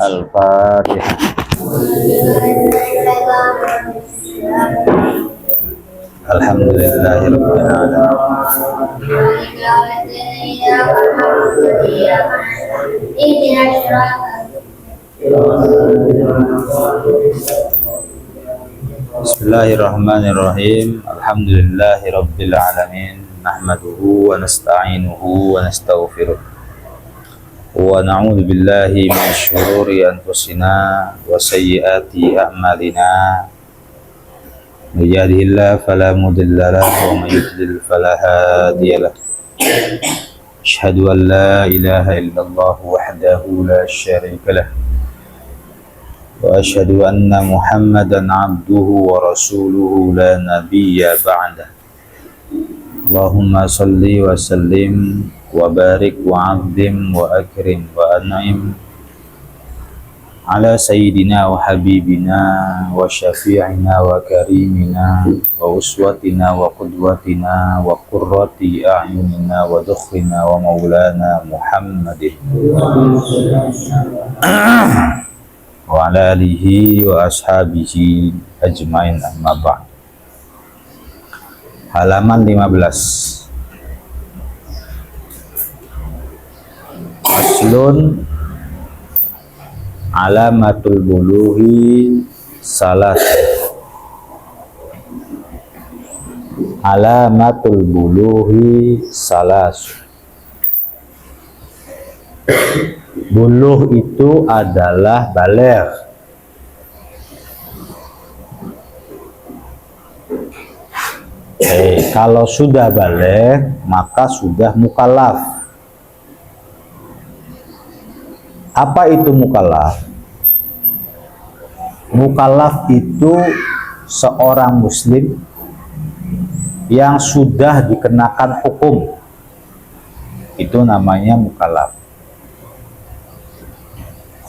Al-Fatihah. Alhamdulillahirabbil alamin. Bismillahirrahmanirrahim. Alhamdulillahirabbil alamin. Nahmaduhu wa nasta'inuhu wa nastaghfiruh. Wa na'udzu billahi min syururi anfusina wa sayyiati a'malina. May yahdihillahu fala mudilla lahu wa may yudlil fala hadiya lahu. Asyhadu an la ilaha illallah wahdahu la syarika lahu. Wa asyhadu anna Muhammadan abduhu wa rasuluhu la nabiyya ba'dah. Allahumma salli wa sallim wa barik wa azim wa akrim wa an'im ala sayyidina wa habibina wa syafi'ina wa karimina wa uswatina wa qudwatina wa qurrati a'yunina wa dukhrina wa maulana Muhammadin wa ala alihi wa ashabihi ajmain, amma ba'd. Halaman 15. Aslun alamatul buluhi salas. Alamatul buluhi salas. Buluh itu adalah baligh. Kalau sudah baligh maka sudah mukallaf. Apa itu mukallaf? Mukallaf itu seorang muslim yang sudah dikenakan hukum. Itu namanya mukallaf.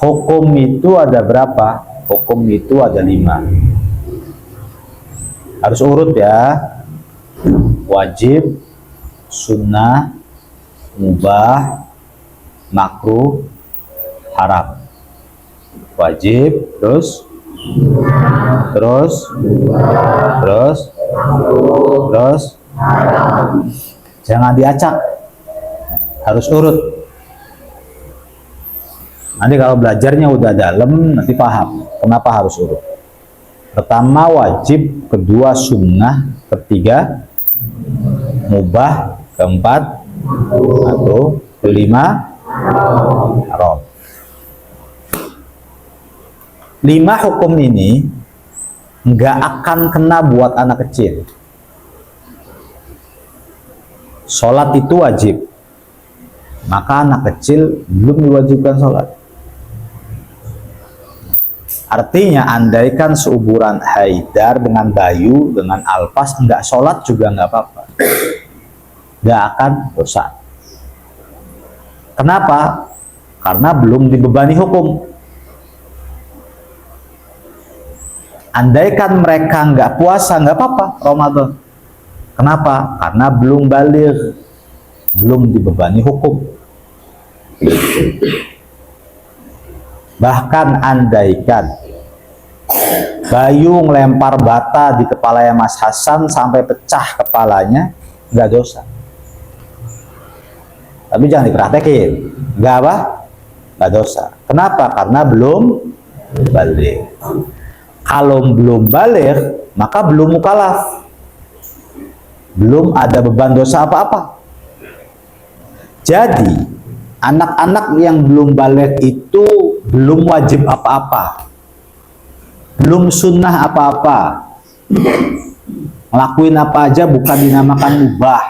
Hukum itu ada berapa? Hukum itu ada 5. Harus urut ya. Wajib, sunnah, mubah, makruh, haram. Wajib, terus jangan diacak, harus urut. Nanti kalau belajarnya udah dalam, nanti paham kenapa harus urut. Pertama wajib, kedua sunnah, ketiga mubah, keempat atau kelima haram. 5 hukum ini nggak akan kena buat anak kecil. Sholat itu wajib, maka anak kecil belum diwajibkan sholat. Artinya andaikan seuburan Haidar dengan Bayu dengan Alpas nggak sholat juga nggak apa-apa, nggak akan dosa. Kenapa? Karena belum dibebani hukum. Andaikan mereka nggak puasa nggak apa-apa Ramadan. Kenapa? Karena belum baligh, belum dibebani hukum. Bahkan andaikan Bayu ngelempar bata di kepalanya Mas Hasan sampai pecah kepalanya, nggak dosa. Tapi jangan dipraktekin, nggak apa? Nggak dosa. Kenapa? Karena belum baligh. Kalau belum baligh, maka belum mukallaf. Belum ada beban dosa apa-apa. Jadi, anak-anak yang belum baligh itu belum wajib apa-apa. Belum sunnah apa-apa. Ngelakuin apa aja bukan dinamakan mubah,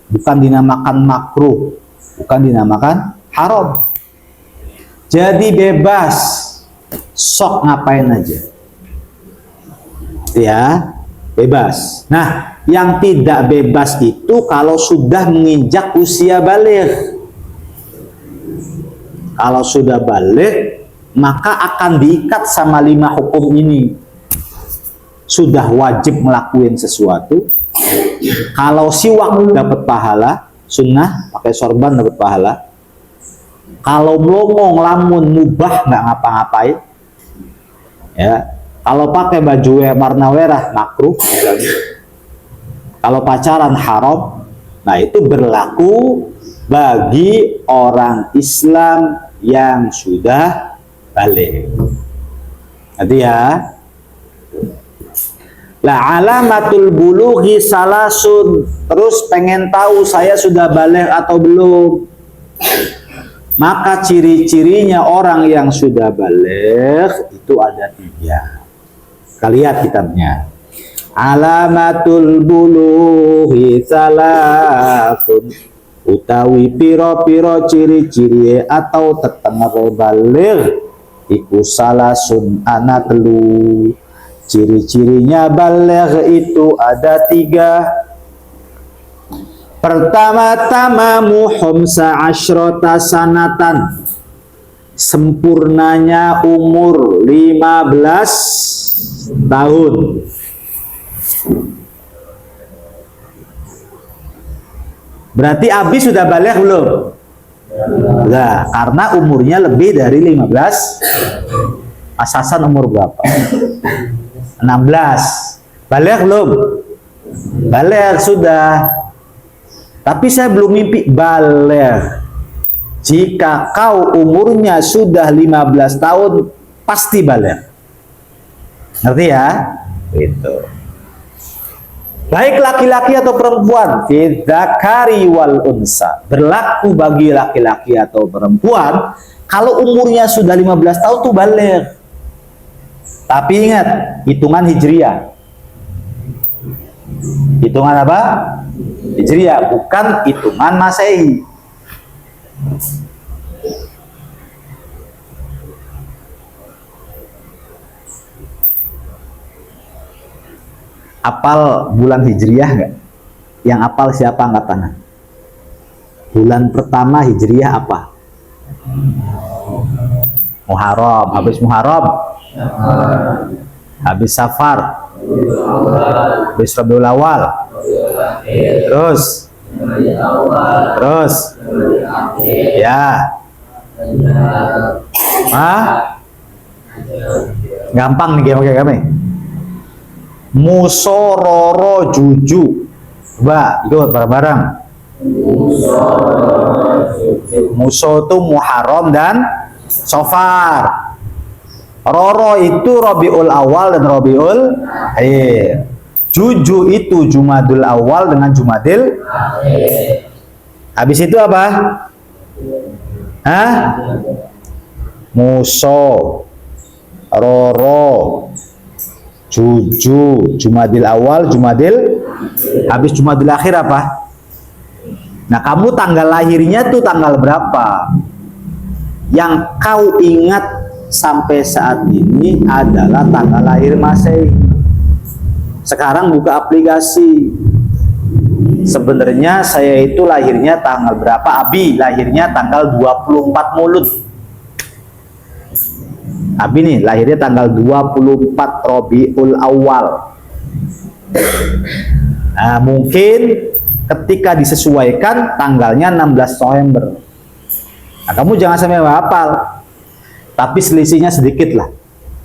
bukan dinamakan makruh, bukan dinamakan haram. Jadi bebas, sok ngapain aja. Ya, bebas. Nah, yang tidak bebas itu kalau sudah menginjak usia baligh. Kalau sudah baligh, maka akan diikat sama 5 hukum ini. Sudah wajib ngelakuin sesuatu. Kalau siwak dapat pahala, sunnah pakai sorban dapat pahala. Kalau melongo ngelamun mubah nggak ngapa-ngapain. Ya, kalau pakai baju warna merah makruh. Kalau pacaran haram. Nah, itu berlaku bagi orang Islam yang sudah balik. Nanti ya. La alamatul bulughi salasun. Terus pengen tahu saya sudah balik atau belum. Maka ciri-cirinya orang yang sudah balik itu ada 3. Kita lihat kitabnya. Alamatul bulughi salasun. Utawi piro-piro ciri-ciri atau tetengah balik iku salasun ana 3. Ciri-cirinya balik itu ada 3. Pertama-tama muhomsa asyrota sanatan, sempurnanya umur 15 tahun. Berarti Abi sudah balik belum? Nah, karena umurnya lebih dari 15. Asasan umur berapa? 16. Balik belum? Balik sudah. Tapi saya belum mimpi. Balik. Jika kau umurnya sudah 15 tahun, pasti balik. Ngerti ya? Itu. Baik laki-laki atau perempuan, fidzakari wal unsa. Berlaku bagi laki-laki atau perempuan, kalau umurnya sudah 15 tahun tuh balik. Tapi ingat, hitungan hijriah. Hitungan apa? Hijriah, bukan hitungan Masehi. Apal bulan Hijriah nggak? Yang apal siapa angkat tangan? Bulan pertama Hijriah apa? Muharram. Habis Muharram? Habis Safar? Habis Rabiul Awal? Terus? Ya. Gampang nih kami. Musororo juju. Coba itu bareng-bareng. Muso itu Muharram dan Safar. Roro itu Rabiul Awal dan Rabiul Akhir. Juju itu Jumadil Awal dengan Jumadil Akhir. Habis itu apa? Muso, Roro, Juju, Jumadil Awal, Jumadil. Habis Jumadil Akhir apa? Nah, kamu tanggal lahirnya tuh tanggal berapa? Yang kau ingat sampai saat ini adalah tanggal lahir Masehi. Sekarang buka aplikasi. Sebenarnya saya itu lahirnya tanggal berapa? Abi lahirnya tanggal 24 Maulud. Abi nih lahirnya tanggal 24 Rabiul Awal. Nah, mungkin ketika disesuaikan tanggalnya 16 November. Nah, kamu jangan sampai hafal. Tapi selisihnya sedikit lah.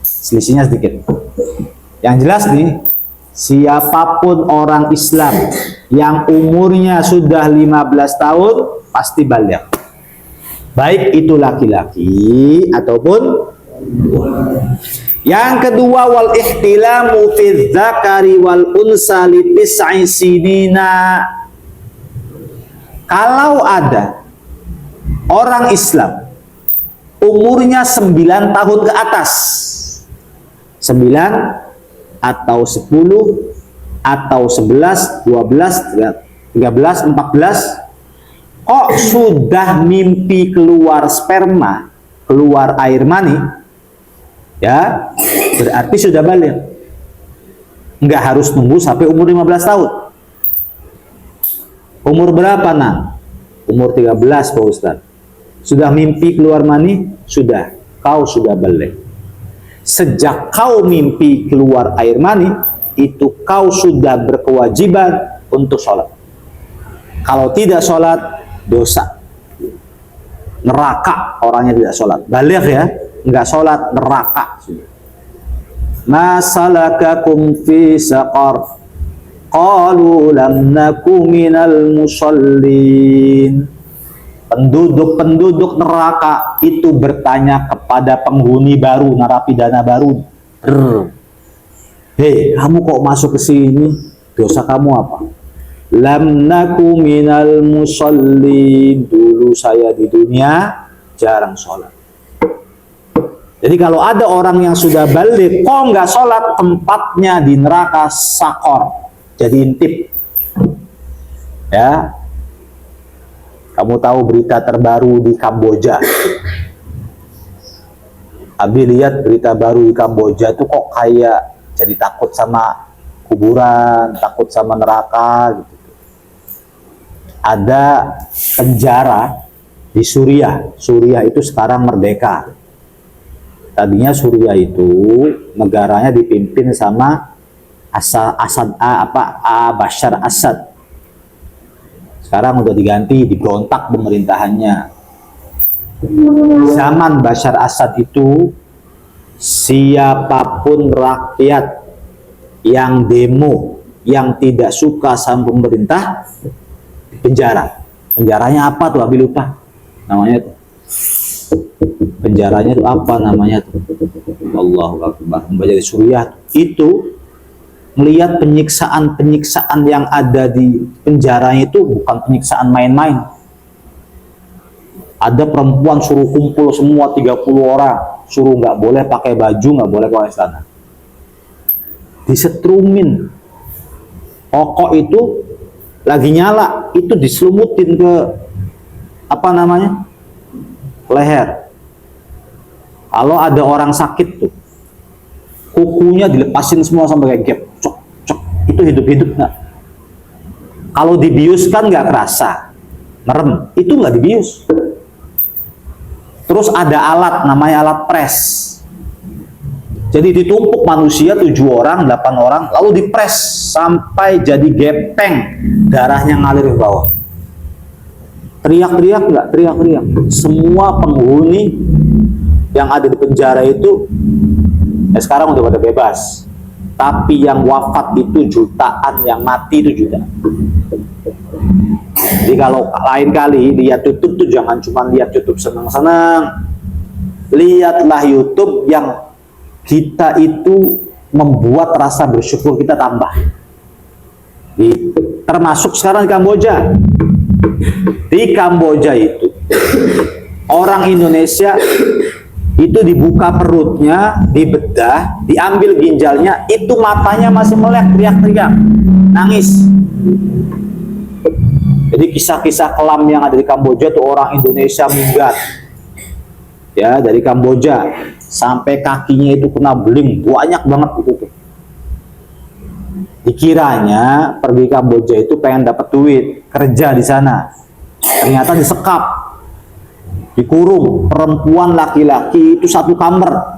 Selisihnya sedikit. Yang jelas nih, siapapun orang Islam yang umurnya sudah 15 tahun pasti balik. Baik itu laki-laki ataupun yang kedua, wal ihtilamu fi dzakari wal unsa li tis'i sinina. Kalau ada orang Islam umurnya 9 tahun ke atas, 9 atau 10 atau 11, 12, 13, 14, kok sudah mimpi keluar sperma, keluar air mani, ya berarti sudah balik. Nggak harus nunggu sampai umur 15 tahun. Umur berapa, Nah? Umur 13, Pak Ustadz. Sudah mimpi keluar mani? Sudah. Kau sudah balik. Sejak kau mimpi keluar air mani, itu kau sudah berkewajiban untuk sholat. Kalau tidak sholat, dosa. neraka orangnya tidak sholat. Balik ya, nggak sholat, neraka. Ma salakakum fi saqar? Qalu lam naku minal musallin. Penduduk-penduduk neraka itu bertanya kepada penghuni baru, narapidana baru. Hei, kamu kok masuk ke sini? Dosa kamu apa? Lam naku minal musallin. Dulu saya di dunia jarang sholat. Jadi kalau ada orang yang sudah balik kok nggak sholat, tempatnya di neraka sakor. Jadi intip. Ya. Kamu tahu berita terbaru di Kamboja? Abi lihat berita baru di Kamboja itu kok kayak jadi takut sama kuburan, takut sama neraka gitu. Ada penjara di Suriah. Suriah itu sekarang merdeka. Tadinya Suriah itu negaranya dipimpin sama Bashar Assad. Sekarang udah diganti, diberontak pemerintahannya. Zaman Bashar Assad itu siapapun rakyat yang demo, yang tidak suka sama pemerintah, penjara. Penjaranya apa tuh? Abi lupa namanya tuh. Penjaranya tuh apa namanya tuh? Allahu Akbar. Membaca di Suriah itu melihat penyiksaan-penyiksaan yang ada di penjaranya itu bukan penyiksaan main-main. Ada perempuan suruh kumpul semua 30 orang, suruh nggak boleh pakai baju, nggak boleh keluar istana. Disetrumin. Pokok itu lagi nyala, itu diselumutin ke apa namanya? Leher. Kalau ada orang sakit tuh, kukunya dilepasin semua sampai kayak gap, cok, cok. Itu hidup-hidup nggak? Kalau dibius kan nggak kerasa, merem. Itu nggak dibius. Terus ada alat, namanya alat pres. Jadi ditumpuk manusia 7 orang, 8 orang, lalu dipres sampai jadi gepeng, darahnya ngalir ke bawah. Teriak-teriak nggak? Teriak-teriak. Semua penghuni yang ada di penjara itu sekarang udah pada bebas. Tapi yang wafat itu jutaan, yang mati itu jutaan. Jadi kalau lain kali lihat YouTube tuh jangan cuma lihat YouTube senang-senang. Lihatlah YouTube yang kita itu membuat rasa bersyukur kita tambah. Termasuk sekarang di Kamboja. Di Kamboja itu orang Indonesia itu dibuka perutnya, dibedah, diambil ginjalnya, itu matanya masih melek, teriak-teriak, nangis. Jadi kisah-kisah kelam yang ada di Kamboja itu orang Indonesia minggat. Ya, dari Kamboja sampai kakinya itu kena beling, banyak banget itu. Dikiranya pergi Kamboja itu pengen dapat duit, kerja di sana. Ternyata disekap, dikurung, perempuan laki-laki itu satu kamar.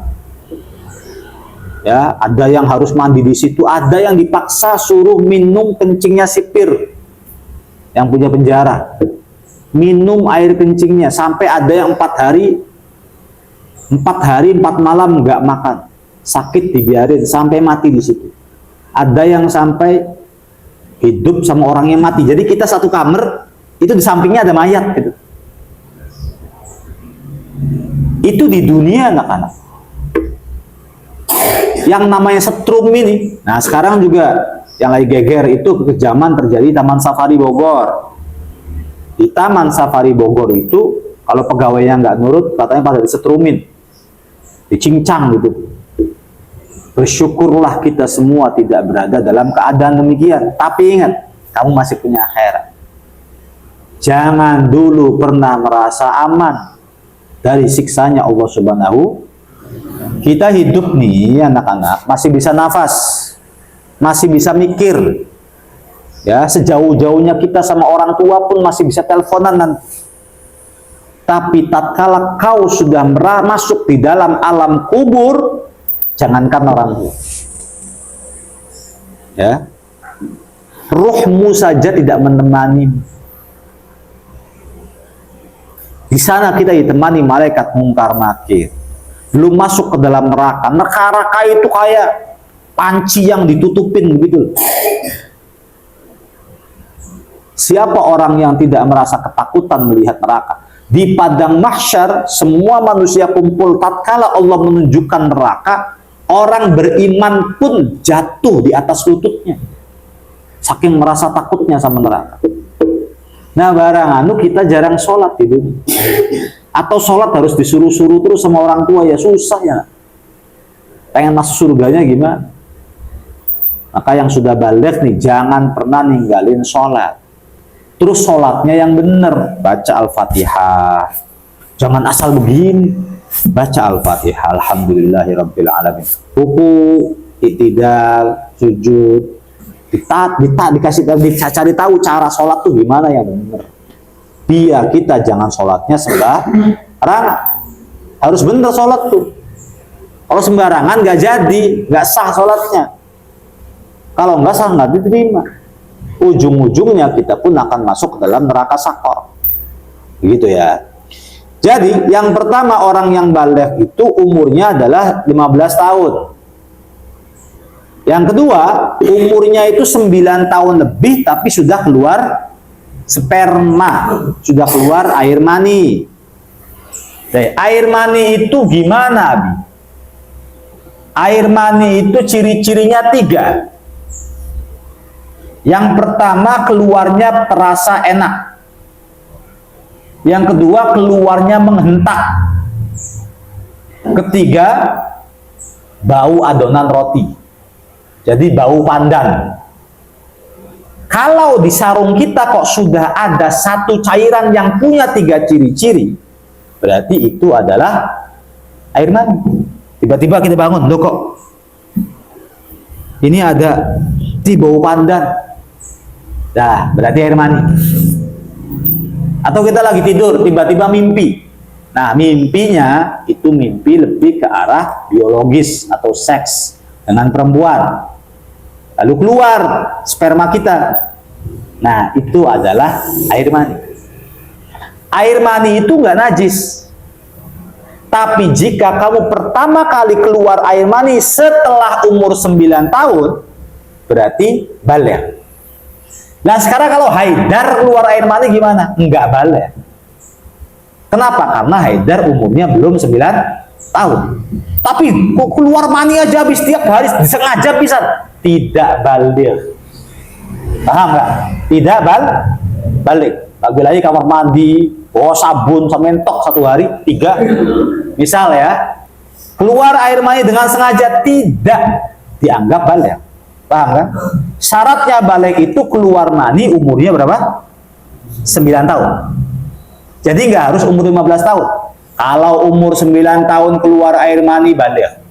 Ya, ada yang harus mandi di situ, ada yang dipaksa suruh minum kencingnya sipir yang punya penjara. Minum air kencingnya sampai ada yang 4 hari 4 malam nggak makan, sakit dibiarin sampai mati di situ. Ada yang sampai hidup sama orang yang mati. Jadi kita satu kamar, itu di sampingnya ada mayat gitu. Itu di dunia anak-anak. Yang namanya setrum ini. Nah sekarang juga yang lagi geger itu kekejaman terjadi Taman Safari Bogor. Di Taman Safari Bogor itu kalau pegawainya nggak nurut katanya pada disetrumin, dicincang gitu. Bersyukurlah kita semua tidak berada dalam keadaan demikian. Tapi ingat, kamu masih punya akhirat. Jangan dulu pernah merasa aman dari siksanya Allah Subhanahu. Kita hidup nih anak-anak masih bisa nafas, masih bisa mikir. Ya, sejauh-jauhnya kita sama orang tua pun masih bisa teleponan nanti. Tapi tatkala kau sudah masuk di dalam alam kubur, jangankan orang tua. Ya. Ruhmu saja tidak menemani. Di sana kita ditemani malaikat mungkar nakir. Belum masuk ke dalam neraka. Neraka itu kayak panci yang ditutupin begitu. Siapa orang yang tidak merasa ketakutan melihat neraka? Di padang mahsyar semua manusia kumpul, tatkala Allah menunjukkan neraka, orang beriman pun jatuh di atas lututnya. Saking merasa takutnya sama neraka. Nah, barang anu kita jarang sholat di dunia. Atau sholat harus disuruh-suruh terus sama orang tua, ya susah ya. Pengen masuk surganya gimana? Maka yang sudah balik nih, jangan pernah ninggalin sholat. Terus sholatnya yang benar, baca Al-Fatihah. Jangan asal begini, baca Al-Fatihah. Alhamdulillahirrabbilalamin. Ruku, i'tidal, sujud. Dicari tahu cara sholat tuh gimana yang benar. Biar kita jangan sholatnya sembarangan. Harus benar sholat tuh. Kalau sembarangan nggak jadi, nggak sah sholatnya. Kalau nggak sah nggak diterima. Ujung-ujungnya kita pun akan masuk ke dalam neraka sakor. Begitu ya. Jadi yang pertama, orang yang baligh itu umurnya adalah 15 tahun. Yang kedua, umurnya itu 9 tahun lebih tapi sudah keluar sperma, sudah keluar air mani. Jadi, air mani itu gimana, Abi? Air mani itu ciri-cirinya 3. Yang pertama, keluarnya terasa enak. Yang kedua, keluarnya menghentak. Ketiga, bau adonan roti. Jadi bau pandan. Kalau di sarung kita kok sudah ada satu cairan yang punya 3 ciri-ciri, berarti itu adalah air mani. Tiba-tiba kita bangun, loh kok ini ada di bau pandan. Nah, berarti air mani. Atau kita lagi tidur, tiba-tiba mimpi. Nah, mimpinya itu mimpi lebih ke arah biologis atau seks dengan perempuan. Lalu keluar sperma kita. Nah, itu adalah air mani. Air mani itu nggak najis. Tapi jika kamu pertama kali keluar air mani setelah umur 9 tahun, berarti baligh. Nah, sekarang kalau haidar keluar air mani gimana? Enggak baligh. Kenapa? Karena haidar umurnya belum 9 tahun. Tapi kok keluar mani aja habis tiap hari, disengaja bisa. Tidak baligh. Paham nggak? Tidak baligh. Lagi-lagi kamar mandi, bawa sabun sama mentok 1 hari, 3. Misal ya, keluar air mani dengan sengaja, tidak dianggap baligh. Paham kan? Syaratnya baligh itu keluar mani umurnya berapa? 9 tahun. Jadi nggak harus umur 15 tahun. Kalau umur 9 tahun keluar air mani, baligh.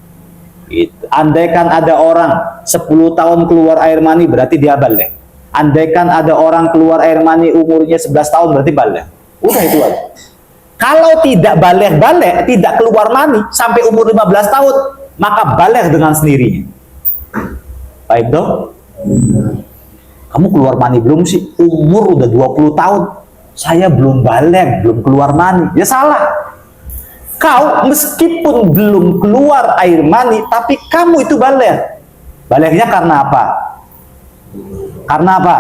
Gitu. Andaikan ada orang 10 tahun keluar air mani, berarti dia baligh. Andaikan ada orang keluar air mani umurnya 11 tahun, berarti baligh. Udah itu aja. Kalau tidak baligh, tidak keluar mani sampai umur 15 tahun, maka baligh dengan sendirinya. Baik dong? Kamu keluar mani belum sih? Umur udah 20 tahun. Saya belum baligh, belum keluar mani. Ya salah. Kau meskipun belum keluar air mani, tapi kamu itu baligh. Balighnya karena apa? Karena apa?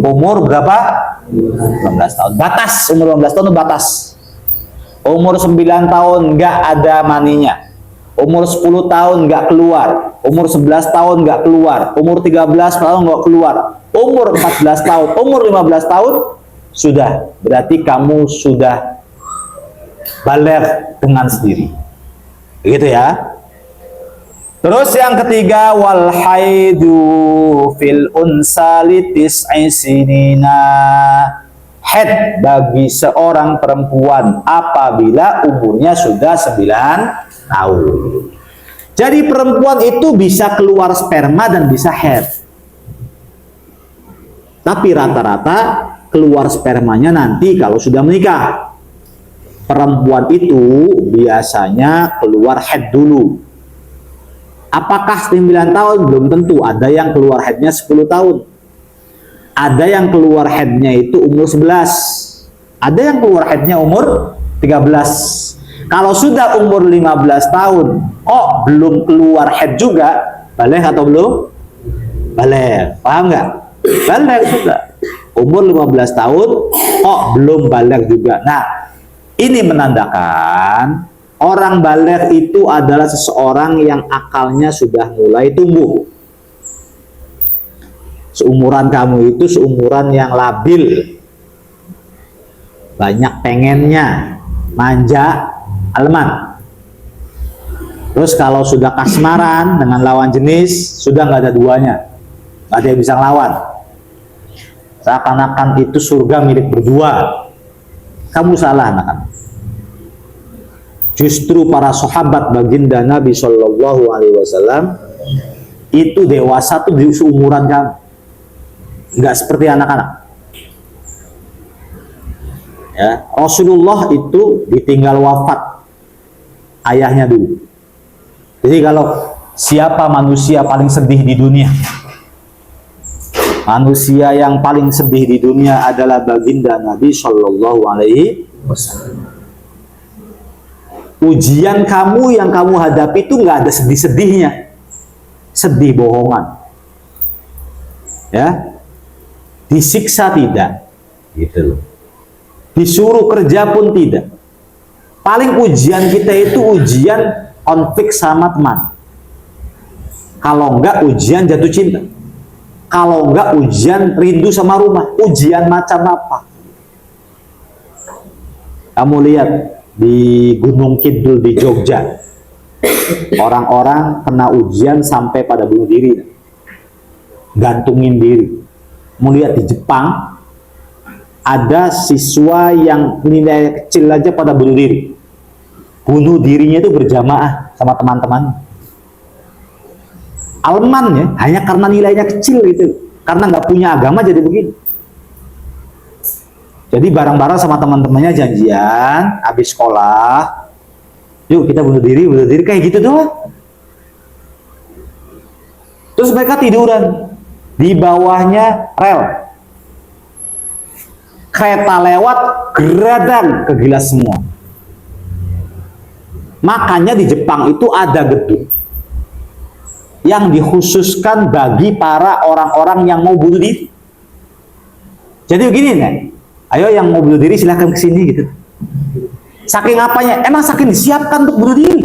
Umur berapa? 15 tahun. Batas, umur 15 tahun itu batas. Umur 9 tahun nggak ada maninya. Umur 10 tahun nggak keluar. Umur 11 tahun nggak keluar. Umur 13 tahun nggak keluar. Umur 14 tahun, umur 15 tahun sudah. Berarti kamu sudah baligh dengan sendiri. Begitu ya. Terus yang ketiga, wal haidu fil unsa litis'i sinina. Haid bagi seorang perempuan apabila umurnya sudah 9 tahun. Jadi perempuan itu bisa keluar sperma dan bisa haid. Tapi rata-rata keluar spermanya nanti kalau sudah menikah. Perempuan itu biasanya keluar haid dulu. Apakah 9 tahun? Belum tentu. Ada yang keluar haidnya 10 tahun. Ada yang keluar haidnya itu umur 11. Ada yang keluar haidnya umur 13. Kalau sudah umur 15 tahun, kok belum keluar haid juga, balik atau belum? Balik. Paham nggak? Balik sudah. Umur 15 tahun, kok belum balik juga. Nah, ini menandakan orang balik itu adalah seseorang yang akalnya sudah mulai tumbuh. Seumuran kamu itu seumuran yang labil, banyak pengennya, manja, aleman. Terus kalau sudah kasmaran dengan lawan jenis, sudah nggak ada duanya, nggak ada yang bisa ngelawan. Seakan-akan itu surga milik berdua. Kamu salah, anak-anak. Justru para sahabat baginda Nabi Shallallahu Alaihi Wasallam itu dewasa tuh di seumuran kamu, nggak seperti anak-anak. Ya, Rasulullah itu ditinggal wafat ayahnya dulu. Jadi kalau siapa manusia paling sedih di dunia? Manusia yang paling sedih di dunia adalah baginda Nabi Shallallahu Alaihi Wasallam. Ujian kamu yang kamu hadapi itu nggak ada sedih-sedihnya, sedih bohongan. Ya, disiksa tidak, gitu loh. Disuruh kerja pun tidak. Paling ujian kita itu ujian konflik sama teman. Kalau enggak ujian jatuh cinta. Kalau enggak ujian rindu sama rumah. Ujian macam apa? Kamu lihat di Gunung Kidul di Jogja. Orang-orang kena ujian sampai pada bunuh diri. Gantungin diri. Kamu lihat di Jepang, ada siswa yang nilai kecil aja pada bunuh diri. Bunuh dirinya itu berjamaah sama teman-teman. Almannya hanya karena nilainya kecil gitu. Karena nggak punya agama jadi begini. Jadi bareng-bareng sama teman-temannya janjian, habis sekolah, yuk kita bunuh diri kayak gitu doang. Terus mereka tiduran, di bawahnya rel. Kereta lewat, geradang ke gilas semua. Makanya di Jepang itu ada gedung yang dikhususkan bagi para orang-orang yang mau bunuh diri. Jadi begini nih, ayo yang mau bunuh diri silahkan ke sini gitu. Saking apanya? Emang saking disiapkan untuk bunuh diri.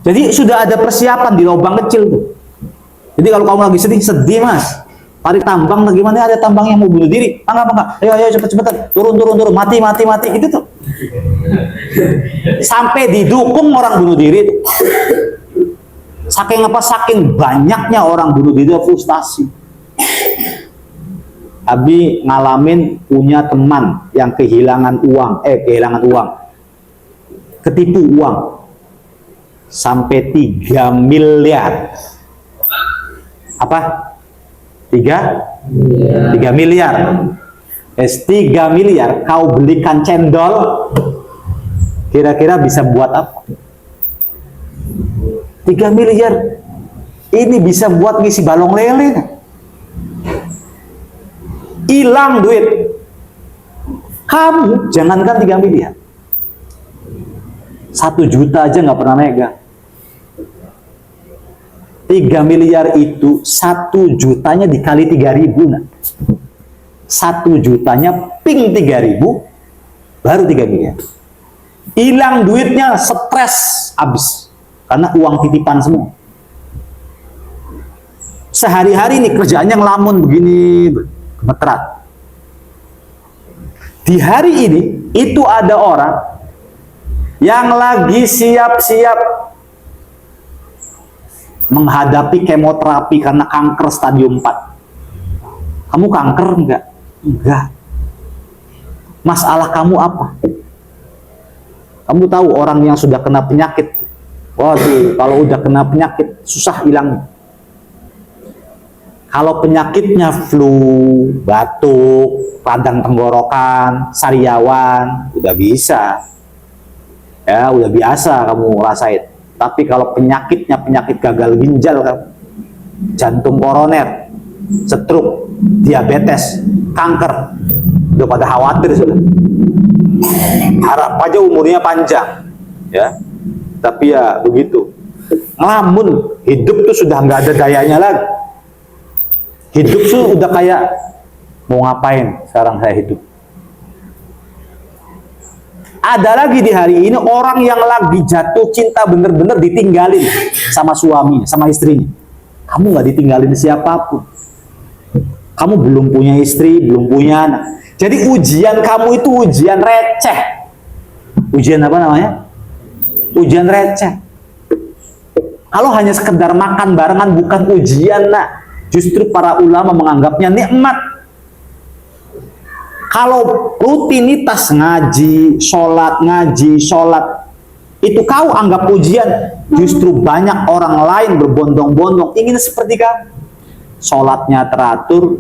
Jadi sudah ada persiapan di lubang kecil tuh. Jadi kalau kamu lagi sedih mas, tarik tambang, gimana ada tambang yang mau bunuh diri? Enggak, ayo cepet-cepetan, turun, mati gitu tuh. Sampai didukung orang bunuh diri tuh. Saking apa? Saking banyaknya orang bunuh diri, frustasi. Abi ngalamin punya teman yang kehilangan uang, ketipu uang sampai 3 miliar. Apa? 3 miliar. 3 miliar kau belikan cendol, kira-kira bisa buat apa? 3 miliar ini bisa buat ngisi balong lele. Hilang duit. Kamu jangankan 3 miliar, 1 juta aja nggak pernah megang. 3 miliar itu 1 jutanya dikali 3.000. Nah. 1 jutanya ping 3.000 baru 3 miliar. Hilang duitnya, stres habis karena uang titipan semua. Sehari-hari nih kerjaannya ngelamun begini, gemeteran. Di hari ini itu ada orang yang lagi siap-siap menghadapi kemoterapi karena kanker stadium 4. Kamu kanker enggak? Enggak. Masalah kamu apa? Kamu tahu orang yang sudah kena penyakit, waduh, kalau udah kena penyakit susah hilang. Kalau penyakitnya flu, batuk, radang tenggorokan, sariawan, udah bisa. Ya, udah biasa kamu rasain. Tapi kalau penyakitnya penyakit gagal ginjal, jantung koroner, stroke, diabetes, kanker, Udah pada khawatir sudah. Harap aja umurnya panjang, ya. Tapi ya begitu. Ngelamun, hidup tuh sudah nggak ada dayanya lagi. Hidup tuh udah kayak mau ngapain sekarang saya hidup. Ada lagi di hari ini orang yang lagi jatuh cinta bener-bener ditinggalin sama suami, sama istrinya. Kamu nggak ditinggalin siapapun. Kamu belum punya istri, belum punya anak. Jadi ujian kamu itu ujian receh. Ujian apa namanya? Ujian receh. Kalau hanya sekedar makan barengan bukan ujian, nak. Justru para ulama menganggapnya nikmat. Kalau rutinitas ngaji, sholat, itu kau anggap ujian. Justru banyak orang lain berbondong-bondong ingin seperti kamu. Sholatnya teratur,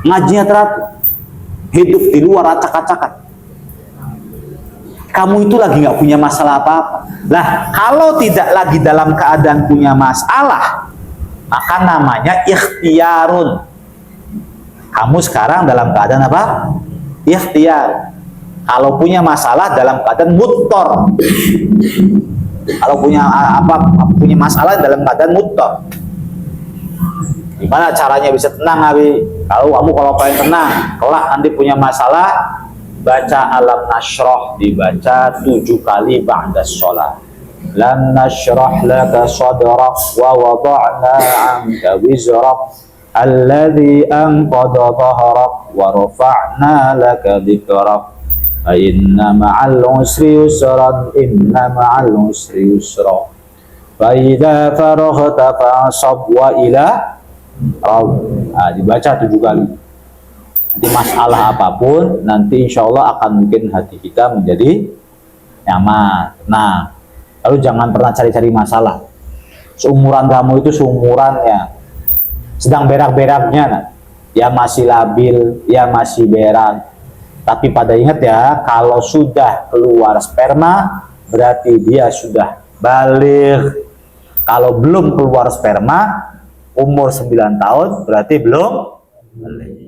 ngajinya teratur, hidup di luar acak-acakan. Kamu itu lagi nggak punya masalah apa-apa. Lah, kalau tidak lagi dalam keadaan punya masalah, maka namanya ikhtiarun. Kamu sekarang dalam keadaan apa? Ikhtiar. Kalau punya masalah dalam keadaan muttor. Kalau punya punya masalah dalam keadaan muttor. Gimana caranya bisa tenang, Abi? Kalau pengen tenang, kelak nanti punya masalah, baca alam nasroh, dibaca 7 kali ba'da sholat. Lam nashrah laka sadrak wa wada'na anka wizrak alladhi anqadha dhahrak wa rafa'na laka dhikrak fa inna ma'al usri yusran inna ma'al usri yusra fa idza faraghta fa'sab wa ila dibaca 7 kali. Nanti masalah apapun nanti insya Allah akan bikin hati kita menjadi nyaman. Nah, lalu jangan pernah cari-cari masalah. Seumuran kamu itu seumurannya sedang berak-beraknya, nah. Ya masih labil, ya masih berak. Tapi pada ingat ya, kalau sudah keluar sperma berarti dia sudah baligh. Kalau belum keluar sperma umur 9 tahun berarti belum baligh.